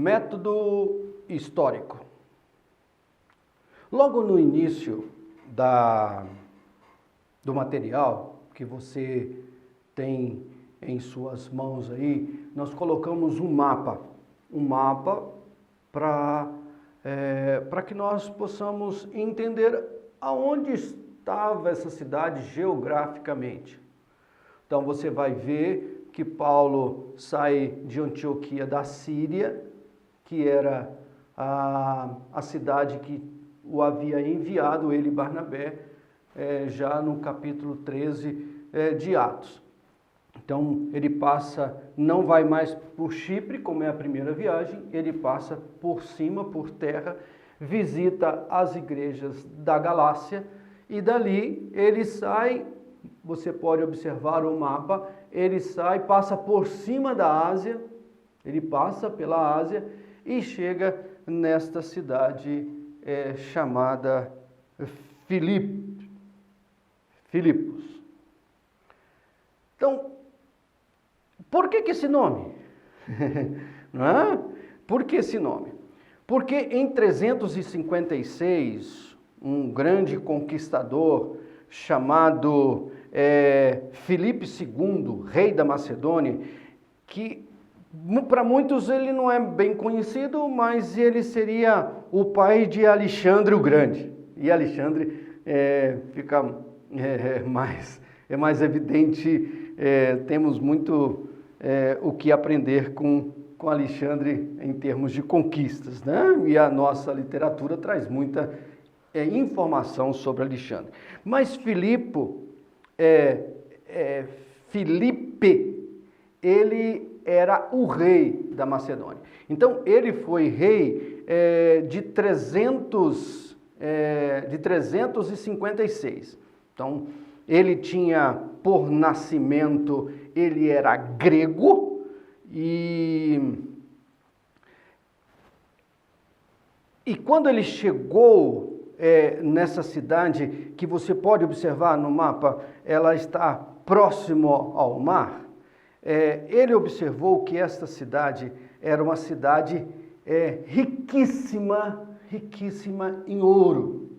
Método histórico. Logo no início do material que você tem em suas mãos aí, nós colocamos um mapa para que nós possamos entender aonde estava essa cidade geograficamente. Então você vai ver que Paulo sai de Antioquia da Síria, que era a cidade que o havia enviado, ele e Barnabé, já no capítulo 13 de Atos. Então ele passa, não vai mais por Chipre, como é a primeira viagem, ele passa por cima, por terra, visita as igrejas da Galácia e dali ele sai, você pode observar o mapa, ele sai, passa por cima da Ásia, ele passa pela Ásia e chega nesta cidade chamada Filipos. Então, por que esse nome? Não é? Por que esse nome? Porque em 356, um grande conquistador chamado Filipe II, rei da Macedônia, que para muitos ele não é bem conhecido, mas ele seria o pai de Alexandre o Grande. E Alexandre fica mais evidente, temos muito o que aprender com Alexandre em termos de conquistas, né? E a nossa literatura traz muita informação sobre Alexandre. Mas Filipe, ele era o rei da Macedônia. Então, ele foi rei de 356. Então, ele tinha, por nascimento, ele era grego e quando ele chegou nessa cidade, que você pode observar no mapa, ela está próximo ao mar, ele observou que esta cidade era uma cidade riquíssima em ouro.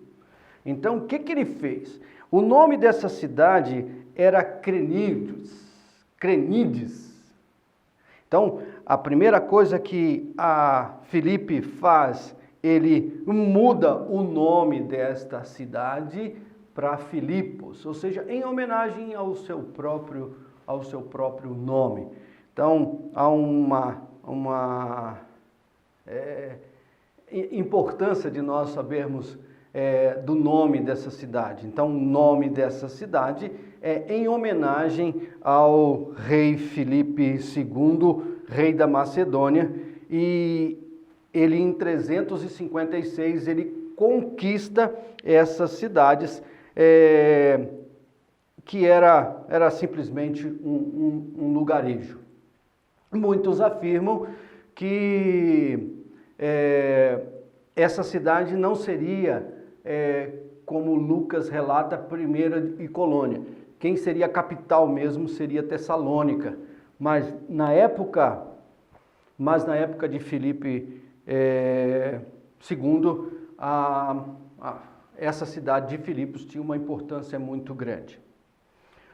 Então, o que ele fez? O nome dessa cidade era Crenides. Então, a primeira coisa que a Filipe faz, ele muda o nome desta cidade para Filipos, ou seja, em homenagem ao seu próprio nome. Então, há uma importância de nós sabermos do nome dessa cidade. Então, o nome dessa cidade é em homenagem ao rei Filipe II, rei da Macedônia, e ele em 356 ele conquista essas cidades que era simplesmente um lugarejo. Muitos afirmam que essa cidade não seria, como Lucas relata, primeira e colônia. Quem seria a capital mesmo seria Tessalônica. Mas na época de Filipe II, essa cidade de Filipos tinha uma importância muito grande.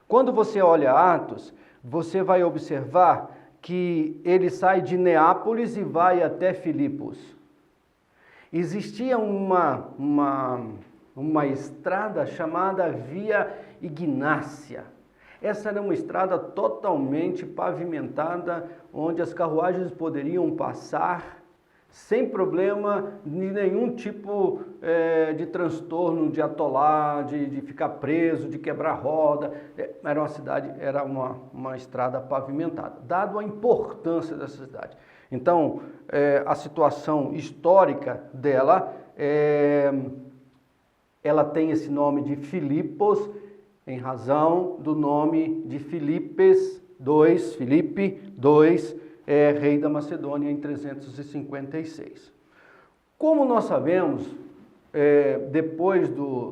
Quando você olha Atos, você vai observar que ele sai de Neápolis e vai até Filipos. Existia uma estrada chamada Via Ignácia. Essa era uma estrada totalmente pavimentada, onde as carruagens poderiam passar sem problema, nenhum tipo de transtorno, de atolar, de ficar preso, de quebrar roda. Era uma estrada pavimentada, dado a importância dessa cidade. Então, a situação histórica dela, ela tem esse nome de Filipos, em razão do nome de Filipe II, rei da Macedônia em 356. Como nós sabemos, depois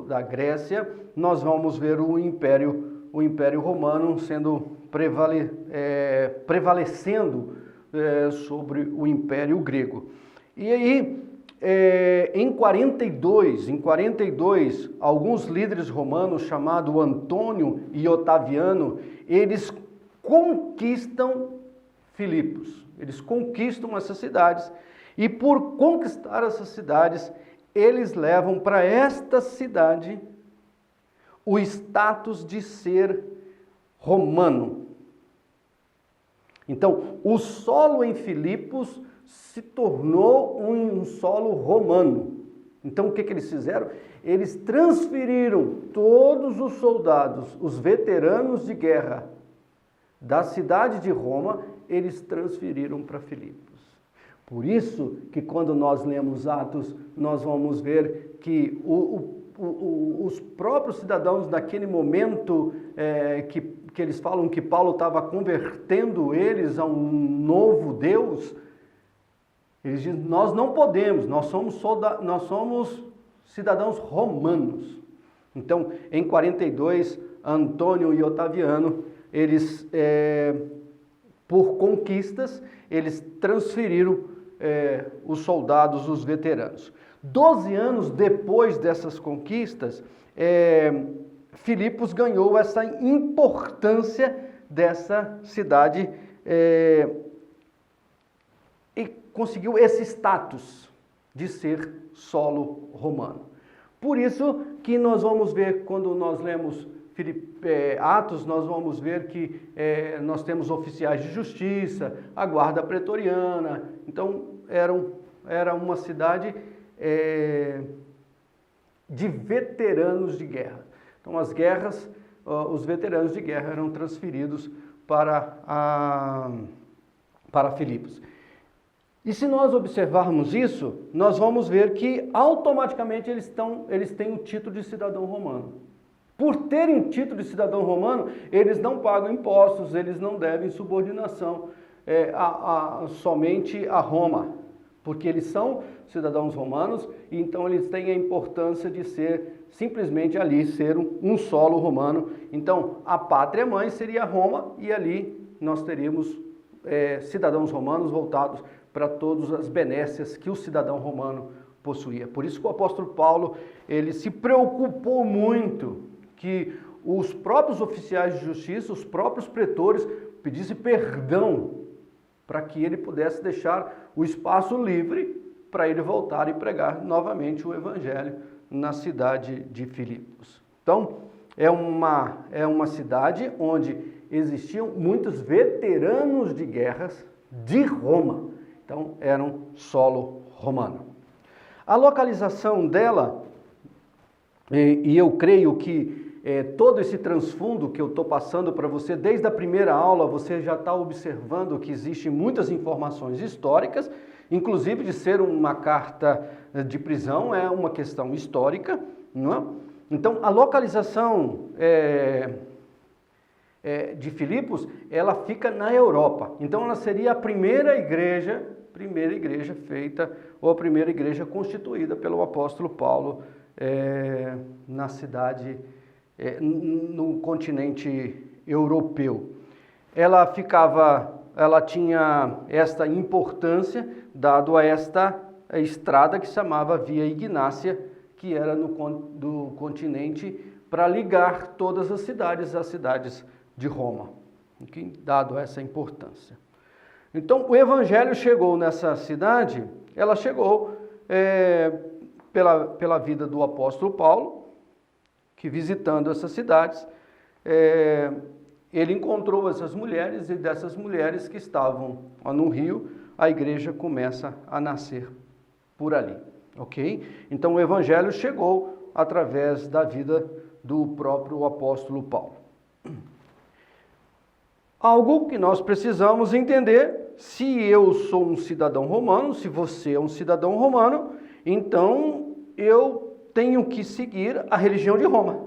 da Grécia, nós vamos ver o Império Romano sendo prevalecendo sobre o Império Grego. E aí, em 42, alguns líderes romanos, chamados Antônio e Otaviano, eles conquistam Filipos. Eles conquistam essas cidades. E por conquistar essas cidades, eles levam para esta cidade o status de ser romano. Então, o solo em Filipos se tornou um solo romano. Então, o que eles fizeram? Eles transferiram todos os soldados, os veteranos de guerra da cidade de Roma, eles transferiram para Filipos. Por isso que quando nós lemos Atos, nós vamos ver que os próprios cidadãos naquele momento que eles falam que Paulo estava convertendo eles a um novo Deus, eles dizem, nós não podemos, nós somos cidadãos romanos. Então, em 42, Antônio e Otaviano, eles, por conquistas, eles transferiram os soldados, os veteranos. 12 anos depois dessas conquistas, Filipos ganhou essa importância dessa cidade e conseguiu esse status de ser solo romano. Por isso que nós vamos ver, quando nós lemos Atos, nós vamos ver que nós temos oficiais de justiça, a guarda pretoriana. Então, era uma cidade de veteranos de guerra. Então, as guerras, os veteranos de guerra eram transferidos para Filipos. E se nós observarmos isso, nós vamos ver que automaticamente eles têm o título de cidadão romano. Por terem o título de cidadão romano, eles não pagam impostos, eles não devem subordinação somente a Roma, porque eles são cidadãos romanos, e então eles têm a importância de ser simplesmente ali, ser um solo romano. Então, a pátria mãe seria Roma, e ali nós teríamos cidadãos romanos voltados para todas as benécias que o cidadão romano possuía. Por isso que o apóstolo Paulo, ele se preocupou muito que os próprios oficiais de justiça, os próprios pretores, pedissem perdão para que ele pudesse deixar o espaço livre para ele voltar e pregar novamente o evangelho na cidade de Filipos. Então, é uma cidade onde existiam muitos veteranos de guerras de Roma. Então, eram solo romano. A localização dela, e eu creio que todo esse transfundo que eu estou passando para você, desde a primeira aula, você já está observando que existem muitas informações históricas, inclusive de ser uma carta de prisão, é uma questão histórica, não é? Então, a localização de Filipos, ela fica na Europa. Então, ela seria a primeira igreja feita, ou a primeira igreja constituída pelo apóstolo Paulo na cidade, no continente europeu. Ela tinha esta importância dado a esta estrada que se chamava Via Ignácia, que era do continente, para ligar todas as cidades às cidades de Roma, dado essa importância. Então, o evangelho chegou nessa cidade, ela chegou pela vida do apóstolo Paulo, que visitando essas cidades, ele encontrou essas mulheres, e dessas mulheres que estavam no rio, a igreja começa a nascer por ali, ok? Então, o evangelho chegou através da vida do próprio apóstolo Paulo. Algo que nós precisamos entender: se eu sou um cidadão romano, se você é um cidadão romano, então eu tenho que seguir a religião de Roma.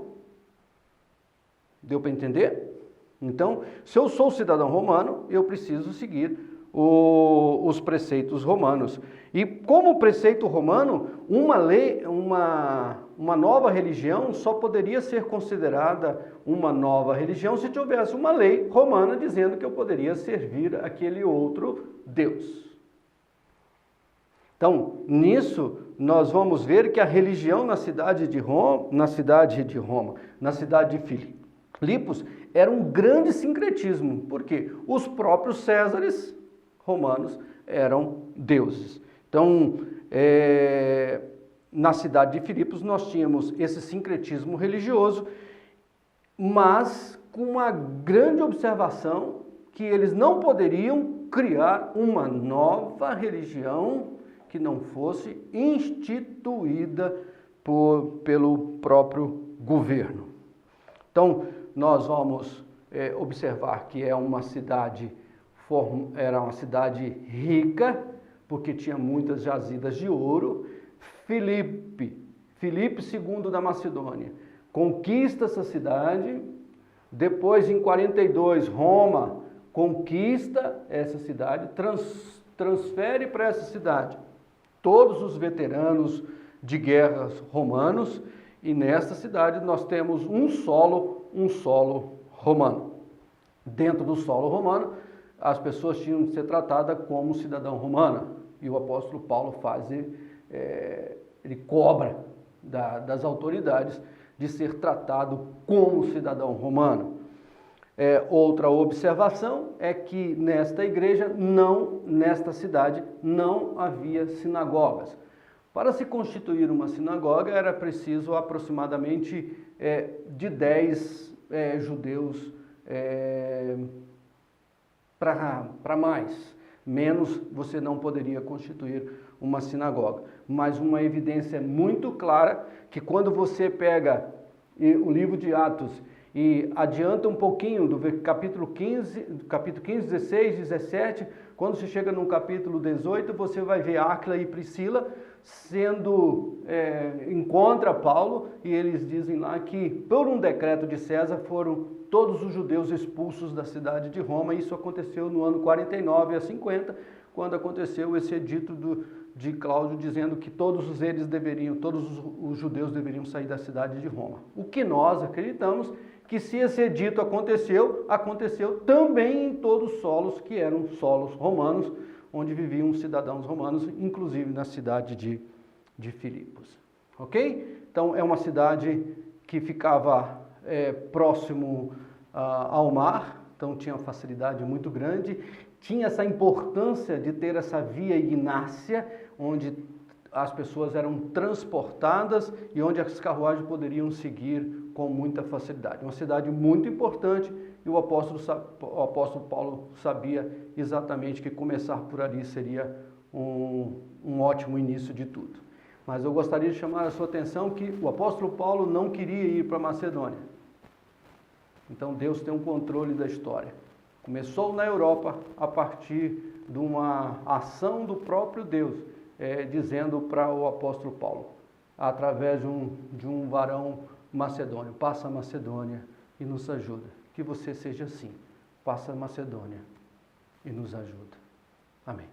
Deu para entender? Então, se eu sou cidadão romano, eu preciso seguir os preceitos romanos. E como preceito romano, uma nova religião só poderia ser considerada uma nova religião se tivesse uma lei romana dizendo que eu poderia servir aquele outro Deus. Então, nisso, nós vamos ver que a religião na cidade de Filipos, era um grande sincretismo, porque os próprios Césares romanos eram deuses. Então, na cidade de Filipos, nós tínhamos esse sincretismo religioso, mas com uma grande observação que eles não poderiam criar uma nova religião que não fosse instituída pelo próprio governo. Então, nós vamos observar que era uma cidade rica, porque tinha muitas jazidas de ouro. Filipe II da Macedônia, conquista essa cidade. Depois, em 42, Roma conquista essa cidade, transfere para essa cidade todos os veteranos de guerras romanos, e nesta cidade nós temos um solo romano. Dentro do solo romano, as pessoas tinham de ser tratadas como cidadão romano, e o apóstolo Paulo ele cobra das autoridades de ser tratado como cidadão romano. Outra observação é que nesta cidade, não havia sinagogas. Para se constituir uma sinagoga, era preciso aproximadamente de 10 judeus para mais. Menos você não poderia constituir uma sinagoga. Mas uma evidência muito clara que quando você pega o livro de Atos e adianta um pouquinho do capítulo 15, 16, 17, quando você chega no capítulo 18, você vai ver Áquila e Priscila encontra Paulo, e eles dizem lá que por um decreto de César foram todos os judeus expulsos da cidade de Roma. Isso aconteceu no ano 49 a 50, quando aconteceu esse edito de Cláudio dizendo que todos os judeus deveriam sair da cidade de Roma. O que nós acreditamos que se esse edito aconteceu também em todos os solos que eram solos romanos, onde viviam cidadãos romanos, inclusive na cidade de Filipos. Ok? Então é uma cidade que ficava próximo ao mar, então tinha uma facilidade muito grande, tinha essa importância de ter essa via ignácia, onde as pessoas eram transportadas e onde as carruagens poderiam seguir com muita facilidade. Uma cidade muito importante, e o apóstolo Paulo sabia exatamente que começar por ali seria um ótimo início de tudo. Mas eu gostaria de chamar a sua atenção que o apóstolo Paulo não queria ir para Macedônia. Então Deus tem um controle da história. Começou na Europa a partir de uma ação do próprio Deus, dizendo para o apóstolo Paulo, através de um varão macedônio: passa a Macedônia e nos ajuda. Que você seja assim, passa a Macedônia e nos ajuda. Amém.